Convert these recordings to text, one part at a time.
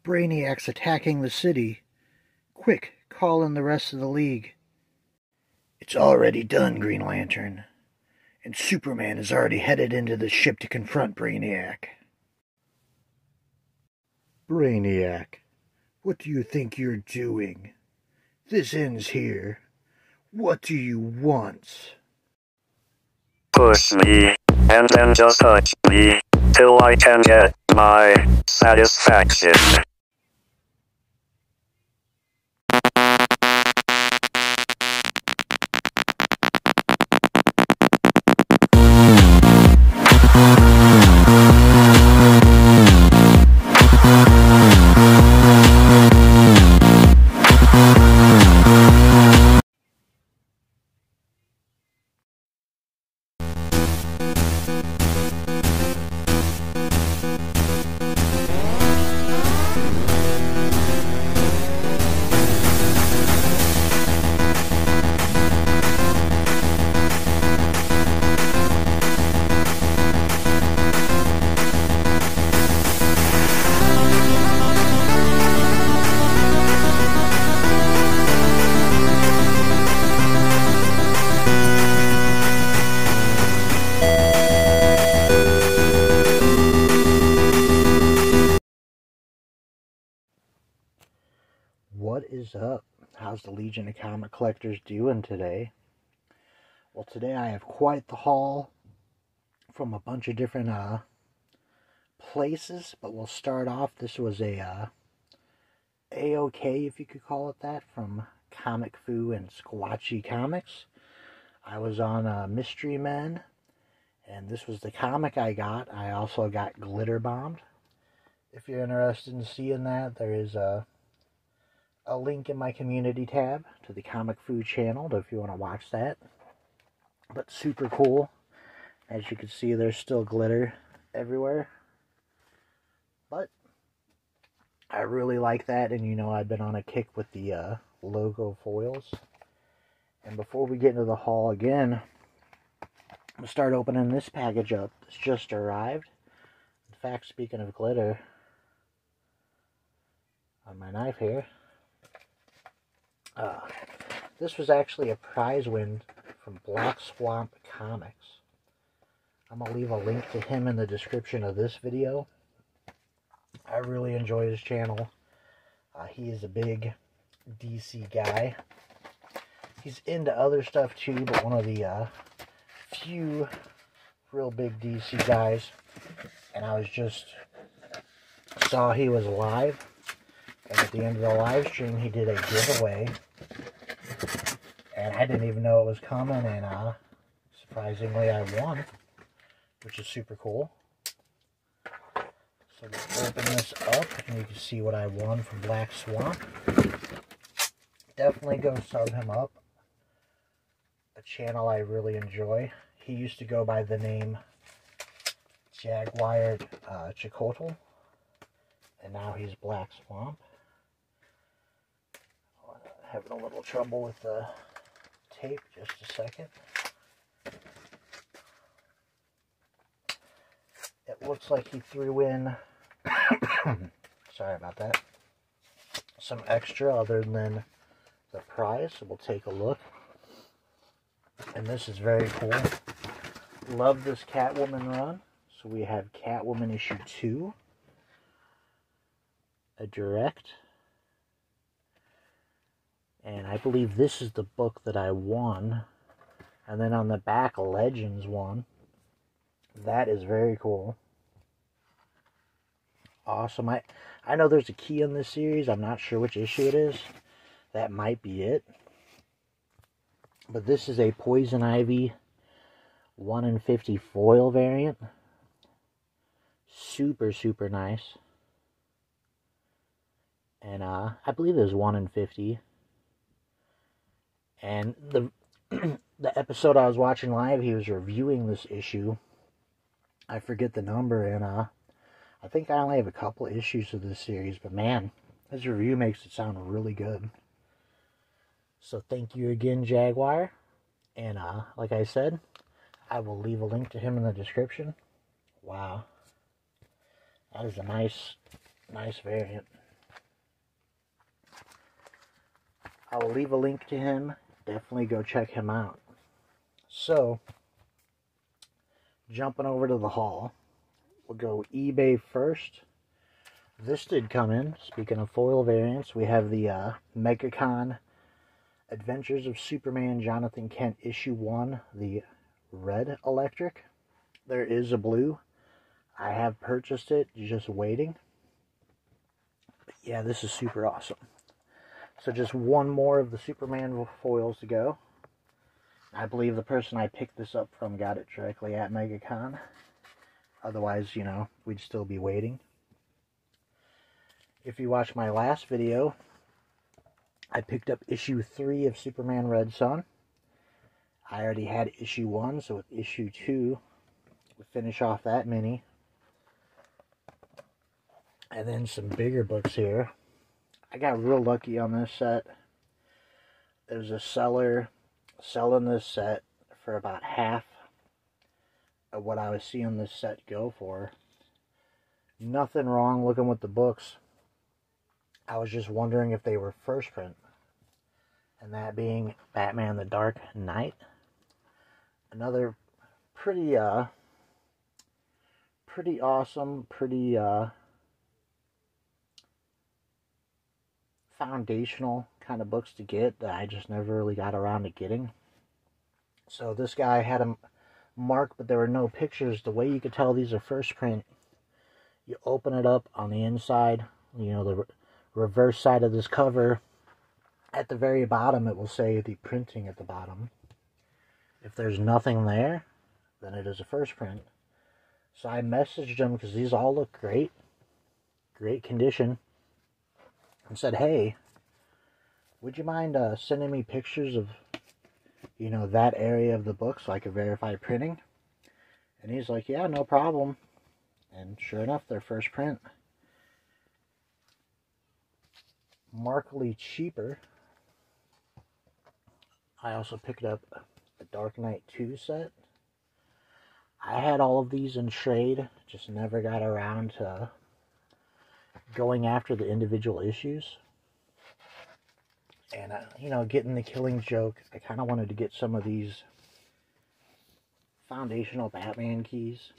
Brainiac's attacking the city. Quick, call in the rest of the League. It's already done, Green Lantern. And Superman is already headed into the ship to confront Brainiac. Brainiac, what do you think you're doing? This ends here. What do you want? Push me, and then just touch me, till I can get my satisfaction. What is up? How's the Legion of Comic Collectors doing today? Well, today I have quite the haul from a bunch of different places, but we'll start off. This was a A-OK, if you could call it that, from Comic Fu and Squatchy Comics. I was on Mystery Men, and this was the comic I got. I also got Glitter Bombed. If you're interested in seeing that, there is a link in my community tab to the Comic Fu channel if you want to watch that. But super cool. As you can see, there's still glitter everywhere. But I really like that, and you know I've been on a kick with the logo foils. And before we get into the haul again, I'm going to start opening this package up. It's just arrived. In fact, speaking of glitter, on my knife here, this was actually a prize win from Black Swamp Comics. I'm going to leave a link to him in the description of this video. I really enjoy his channel. He is a big DC guy. He's into other stuff too, but one of the few real big DC guys. And I was just saw he was live. And at the end of the live stream, he did a giveaway. And I didn't even know it was coming, and surprisingly I won, which is super cool. So let's open this up, and you can see what I won from Black Swamp. Definitely go sub him up. A channel I really enjoy. He used to go by the name Jaguar Chakotl, and now he's Black Swamp. Having a little trouble with the tape, just a second. It looks like he threw in, sorry about that, some extra other than the prize, so we'll take a look. And this is very cool. Love this Catwoman run. So we have Catwoman issue 2, a direct. And I believe this is the book that I won. And then on the back, Legends one. That is very cool. Awesome. I know there's a key in this series. I'm not sure which issue it is. That might be it. But this is a Poison Ivy 1 in 50 foil variant. Super, super nice. And I believe it was 1 in 50. And the episode I was watching live, he was reviewing this issue. I forget the number, and I think I only have a couple of issues of this series, but man, his review makes it sound really good. So thank you again, Jaguar. And like I said, I will leave a link to him in the description. Wow. That is a nice variant. I will leave a link to him. Definitely go check him out. So, jumping over to the haul, we'll go eBay first. This did come in. Speaking of foil variants, we have the MegaCon Adventures of Superman Jonathan Kent issue 1, the red electric. There is a blue. I have purchased it, just waiting. But yeah, this is super awesome. So just one more of the Superman foils to go. I believe the person I picked this up from got it directly at MegaCon. Otherwise, you know, we'd still be waiting. If you watched my last video, I picked up issue 3 of Superman Red Son. I already had issue 1, so with issue 2, we'll finish off that mini. And then some bigger books here. I got real lucky on this set. There's a seller selling this set for about half of what I was seeing this set go for. Nothing wrong looking with the books. I was just wondering if they were first print. And that being Batman the Dark Knight. Another pretty awesome, foundational kind of books to get that I just never really got around to getting. So this guy had them marked, but there were no pictures. The way you could tell these are first print, you open it up on the inside, you know, the reverse side of this cover. At the very bottom, it will say the printing at the bottom. If there's nothing there, then it is a first print. So I messaged him because these all look great. Great condition. And said, hey, would you mind sending me pictures of, you know, that area of the book so I could verify printing? And he's like, yeah, no problem. And sure enough, they're first print. Markedly cheaper. I also picked up a Dark Knight 2 set. I had all of these in trade, just never got around to going after the individual issues. And, you know, getting the Killing Joke, I kind of wanted to get some of these foundational Batman keys.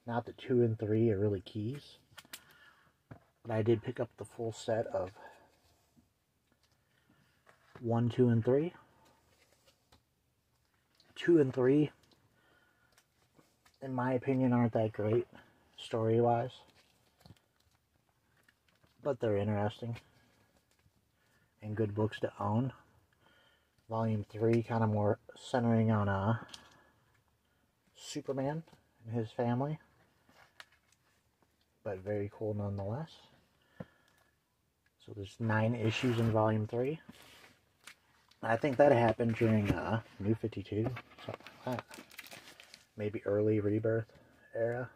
Not that 2 and 3 are really keys. But I did pick up the full set of 1, 2, and 3. 2 and 3, in my opinion, aren't that great, story-wise. But they're interesting. And good books to own. Volume 3, kind of more centering on Superman and his family. But very cool nonetheless. So there's 9 issues in Volume 3. I think that happened during New 52, something like that. Maybe early Rebirth era.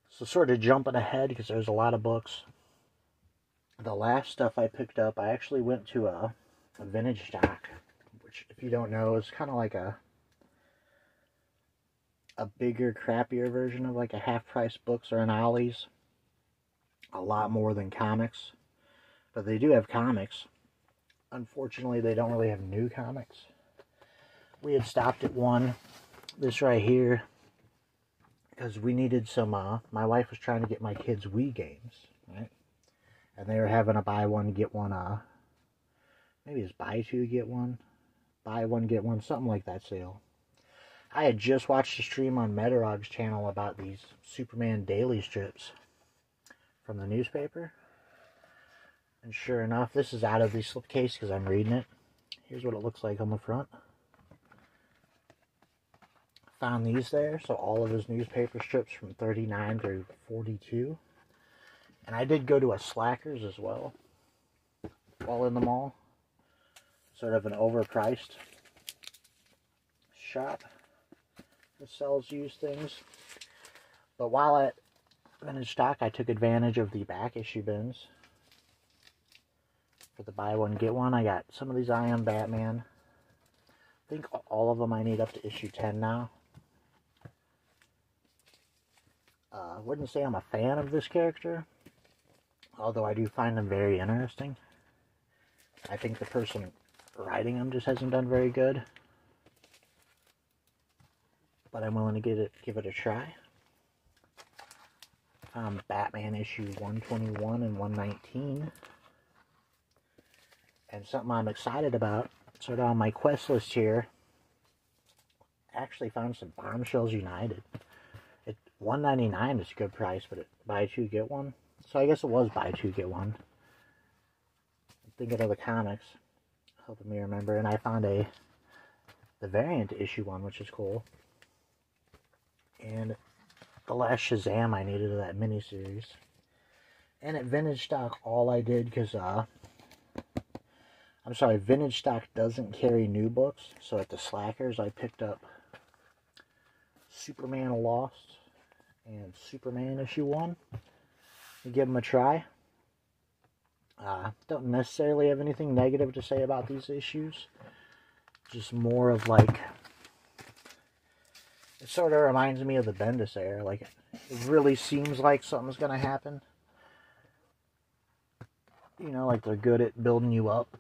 So sort of jumping ahead because there's a lot of books. The last stuff I picked up, I actually went to a vintage stock, which if you don't know is kind of like a bigger, crappier version of like a half-price books or an Ollie's. A lot more than comics. But they do have comics. Unfortunately, they don't really have new comics. We had stopped at one, this right here, because we needed some, my wife was trying to get my kids Wii games, right? And they were having a buy one, get one, maybe it's buy two, get one, buy one, get one, something like that sale. I had just watched a stream on Metarog's channel about these Superman daily strips from the newspaper. And sure enough, this is out of the slipcase because I'm reading it. Here's what it looks like on the front. Found these there, so all of his newspaper strips from 39 through 42. And I did go to a Slackers as well, while in the mall. Sort of an overpriced shop that sells used things. But while at vintage stock, I took advantage of the back issue bins. For the buy one, get one, I got some of these I Am Batman. I think all of them I need up to issue 10 now. Wouldn't say I'm a fan of this character, although I do find him very interesting. I think the person writing them just hasn't done very good. But I'm willing to give it a try. Batman issue 121 and 119. And something I'm excited about, sort of on my quest list here, actually found some Bombshells United. At $1.99 is a good price, but buy two, get one. So I guess it was buy two, get one. I'm thinking of the comics, helping me remember. And I found the variant issue one, which is cool. And the last Shazam I needed of that miniseries. And at Vintage Stock, all I did, because, I'm sorry, Vintage Stock doesn't carry new books. So at the Slackers, I picked up Superman Lost and Superman issue 1. To give them a try. Don't necessarily have anything negative to say about these issues. Just more of like, it sort of reminds me of the Bendis era. Like, it really seems like something's going to happen. You know, like they're good at building you up.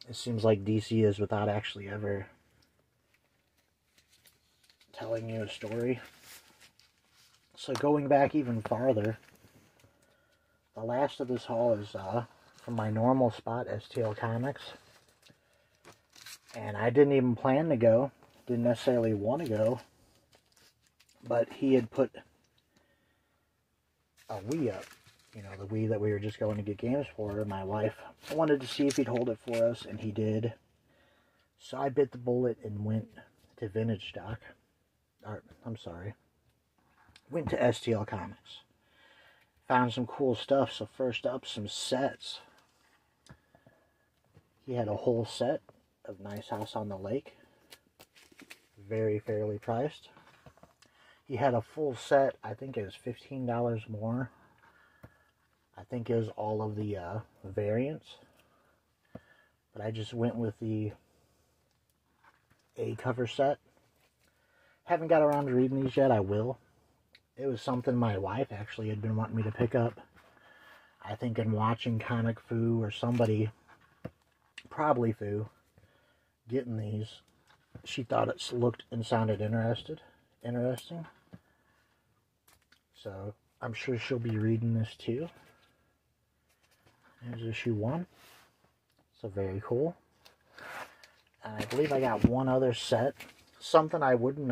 It seems like DC is without actually ever telling you a story. So going back even farther, the last of this haul is from my normal spot, STL Comics. And I didn't even plan to go. Didn't necessarily want to go. But he had put a Wii up. You know, the Wii that we were just going to get games for. My wife wanted to see if he'd hold it for us, and he did. So I bit the bullet and went to Vintage Stock. Or, I'm sorry. Went to STL Comics. Found some cool stuff. So first up, some sets. He had a whole set of Nice House on the Lake. Very fairly priced. He had a full set. I think it was $15 more. I think it was all of the variants. But I just went with the A cover set. Haven't got around to reading these yet. I will. It was something my wife actually had been wanting me to pick up. I think in watching Comic Foo or somebody, probably Foo, getting these, she thought it looked and sounded interesting. So I'm sure she'll be reading this too. Here's issue 1. So very cool. And I believe I got one other set. Something I wouldn't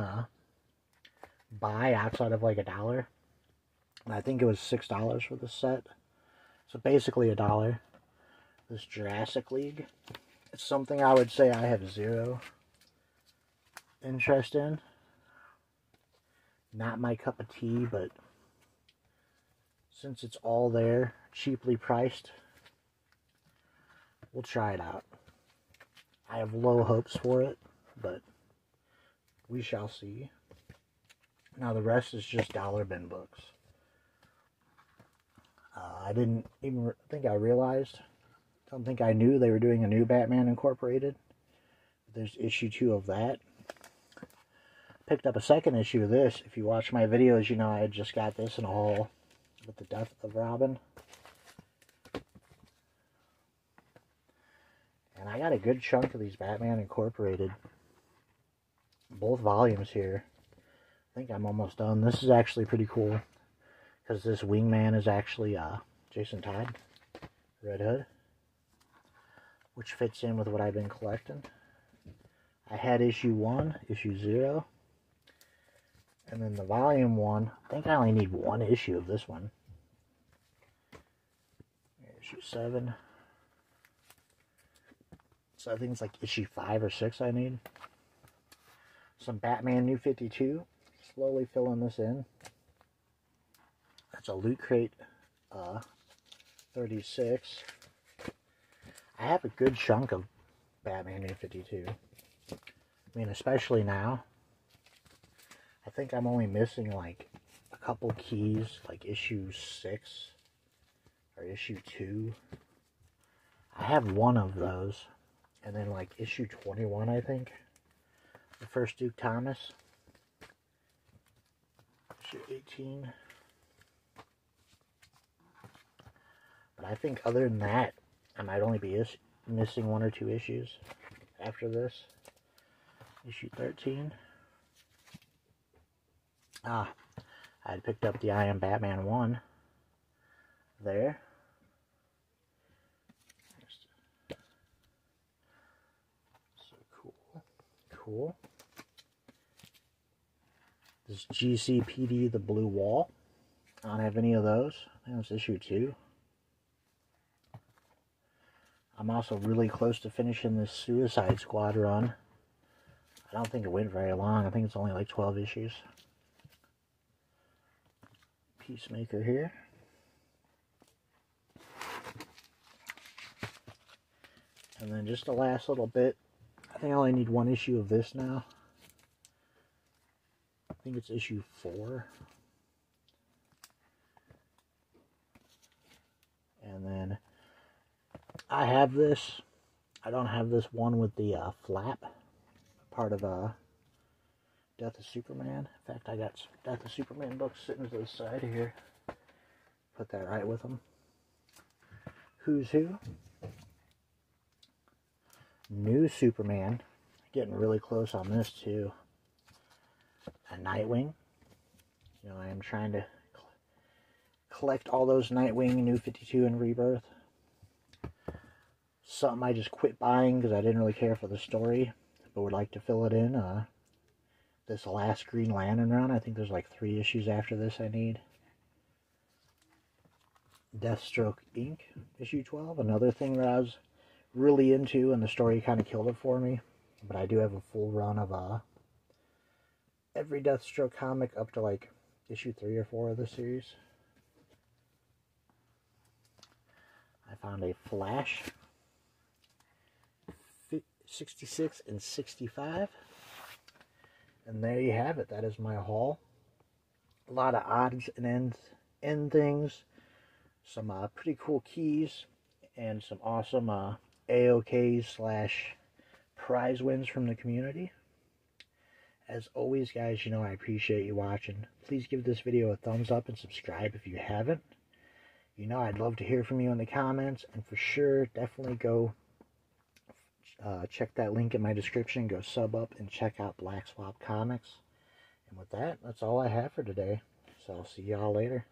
buy outside of like $1. And I think it was $6 for the set. So basically $1. This Jurassic League. It's something I would say I have zero interest in. Not my cup of tea, but since it's all there, cheaply priced, we'll try it out. I have low hopes for it, but we shall see. Now the rest is just dollar bin books. I didn't even think I realized. Don't think I knew they were doing a new Batman Incorporated. There's issue 2 of that. Picked up a second issue of this. If you watch my videos, you know I just got this in a haul with the Death of Robin. And I got a good chunk of these Batman Incorporated. Both volumes here. I think I'm almost done. This is actually pretty cool. Because this wingman is actually Jason Todd. Red Hood. Which fits in with what I've been collecting. I had issue 1, issue 0. And then the volume 1. I think I only need one issue of this one. Issue 7. So I think it's like issue 5 or 6 I need. Some Batman New 52. Slowly filling this in. That's a Loot Crate 36. I have a good chunk of Batman New 52. I mean, especially now. I think I'm only missing like a couple keys, like issue 6 or issue 2. I have one of those. And then like issue 21, I think. The first Duke Thomas. Issue 18. But I think other than that, I might only be missing 1 or 2 issues after this. Issue 13. I had picked up the I Am Batman 1 there. So cool. This GCPD, The Blue Wall. I don't have any of those. I think that's issue 2. I'm also really close to finishing this Suicide Squad run. I don't think it went very long. I think it's only like 12 issues. Peacemaker here. And then just the last little bit. I think I only need 1 issue of this now. I think it's issue 4. And then I have this. I don't have this one with the flap. Part of Death of Superman. In fact, I got some Death of Superman books sitting to the side here. Put that right with them. Who's Who? New Superman. Getting really close on this too. A Nightwing. You know, I am trying to collect all those Nightwing, New 52, and Rebirth. Something I just quit buying because I didn't really care for the story, but would like to fill it in. This last Green Lantern run, I think there's like 3 issues after this I need. Deathstroke Inc., issue 12, another thing that I was really into, and the story kind of killed it for me. But I do have a full run of every Deathstroke comic up to like issue 3 or 4 of the series. I found a Flash 66 and 65. And there you have it. That is my haul. A lot of odds and end things. Some pretty cool keys. And some awesome AOKs / prize wins from the community. As always, guys, you know I appreciate you watching. Please give this video a thumbs up and subscribe if you haven't. You know I'd love to hear from you in the comments. And for sure, definitely go check that link in my description. Go sub up and check out Black Swap Comics. And with that, that's all I have for today. So I'll see y'all later.